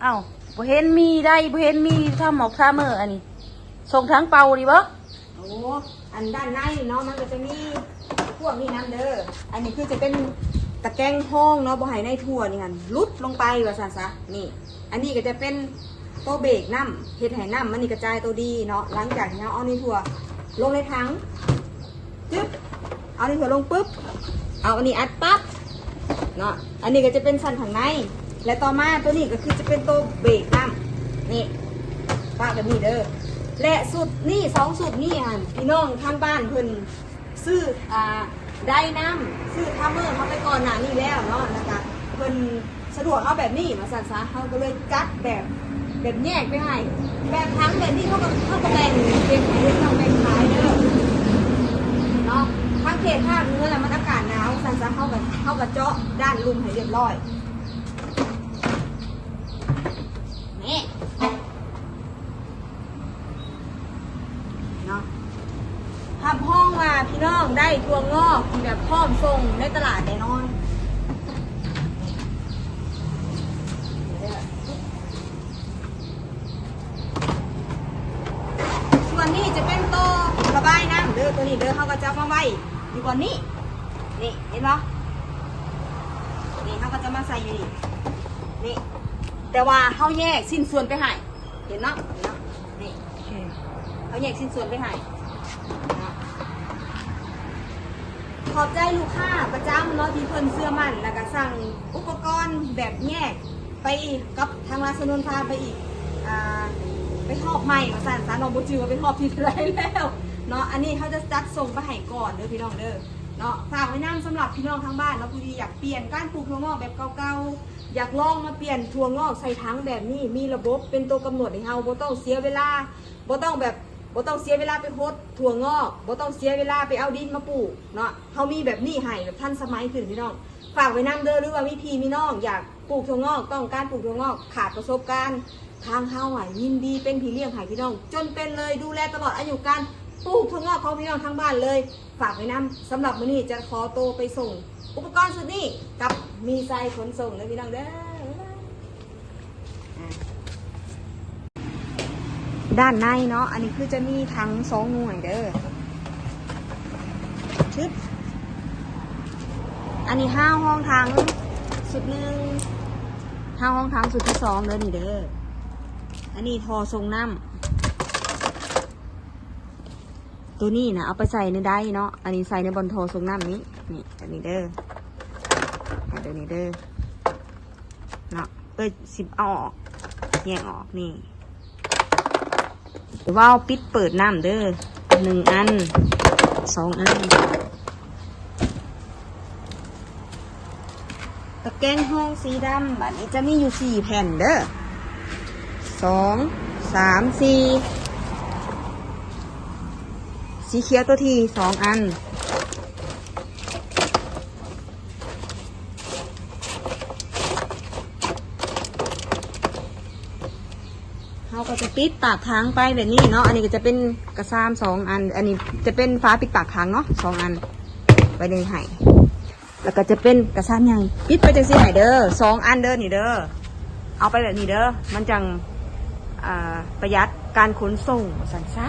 เอ้าบ่เห็นมีได้บ่เห็นมีถ้าหมอกถ้าเมื่ออันนี้ส่งทั้งเป่าดีบ่โอ้อันด้านในเนาะมันก็จะมีพวกนี้น้ำเด้ออันนี้คือจะเป็นตะแกรงห้องเนาะบ่ให้ในทั่วนี่หันลุดลงไปว่าซั่นซะนี่อันนี้ก็จะเป็นโตเบรกน้ำเฮ็ดให้น้ำมันนี่กระจายตัวดีเนาะหลังจากที่เราเอาในทั่วลงในถังจึ๊บเอาในทั่วลงปุ๊บเอาอันนี้อัดปั๊บเนาะอันนี้ก็จะเป็นชั้นข้างในและต่อมาตัวนี้ก็คือจะเป็นตัวเบรกน้ำนี่ป้าแบบนี้เด้อและสุดนี่2สุดนี่หันพี่น้องทางบ้านเพิ่นซื้อได้น้ำซื้อทัมเมอร์เขาไปก่อนหน้านี้แล้วเนาะนะคะเพิ่นสะดวกเอาแบบนี้มาสั่นซะเขาก็เลยจัดแบบแยกไปให้แบบทั้งแบบนี้เขาก็แบ่งเป็นขายเป็นแบ่งขายเด้อเนาะทั้งเขตภาคเหนือแล้วมันอากาศหนาวสั่นซะเขาก็เจาะด้านลุ่มให้เรียบร้อยนี่เนาะทำห้องมาพี่น้องได้ถั่วงอกแบบพร้อมส่งในตลาดแน่นอนส่วนนี้จะเป็นโตระบายน้ำเด้อตัวนี้เด้อเขาก็จะมาไว้อยู่ก่อนนี้นี่เห็นปะนี่เขาก็จะมาใส่อยู่นี่แต่ว่าเขาแยกสิ้นส่วนไปให้เห็นเนาะนี่เขาแยกสิ้นส่วนไปให้ขอบใจลูกค้าประจำเนาะที่เพิ่นเสื้อมั่นแล้วก็สั่งอุปกรณ์แบบแยกไปอีกกับทางร้านสนุนพาไปอีกไปหอบใหม่มาสั่นซะน้องบุจือไปหอบที่ไรแล้วเนาะอันนี้เขาจะจัดส่งไปให้ก่อนเด้อพี่น้องเด้อเนาะฝากไว้นั่งสำหรับพี่น้องทั้งบ้านเนาะผู้ที่อยากเปลี่ยนการปลูกถั่วงอกแบบเก่าๆอยากลองมาเปลี่ยนถั่วงอกใส่ถังแบบนี้มีระบบเป็นตัวกำหนดให้เฮาบ่ต้องเสียเวลาบ่ต้องเสียเวลาไปโพสถั่วงอกบ่ต้องเสียเวลาไปเอาดินมาปลูกเนาะเขามีแบบนี้ให้แบบทันสมัยขึ้นพี่น้องฝากไว้นั่งเด้อหรือว่ามีพี่มีน้องอยากปลูกถั่วงอกต้องการปลูกถั่วงอกขาดประสบการณ์ทางเฮายินดีเป็นพี่เลี้ยงให้พี่น้องจนเป็นเลยดูแลตลอดอายุการปลูกถั่วงอกของพี่น้องทั้งบ้านเลยฝากไว้นำสำหรับมื้อนี้จะขอโตไปส่งอุปกรณ์สุดนี้กับมีไซขนส่งเลยพี่น้องเด้อด้านในเนาะอันนี้คือจะมีทั้ง2หน่วยเด้อชึบอันนี้5ห้องทั้งสุดหนึ่ง5ห้องทั้งสุดที่2เด้อนี่เด้ออันนี้ทอทรงน้ำตัวนี้นะเอาไปใส่ในได้เนาะอันนี้ใส่ในบอลทอทรงน้ำนี้นี่อันนี้เด้อเดี๋ยวนี้เด้อเนาะสิบออกแยกออกนี่ว่าวปิดเปิดน้ำเด้อ1 อัน 2 อันตะแกรงห้องสีดำบัดนี้จะมีอยู่4 แผ่นเด้อ2 3 4สีเขียวตัวที่2 อันเขาก็จะปิดปากถังไปแบบนี้เนาะอันนี้ก็จะเป็นกระซาม2 อันอันนี้จะเป็นฟ้าปิดปากถังเนาะ2 อันไปเลยให้แล้วก็จะเป็นกระซามใหญ่ปิดไปจังสิให้เด้อ2 อันเด้อนี่เด้อเอาไปแบบนี้เด้อมันจังประหยัดการขนส่งสั่นซะ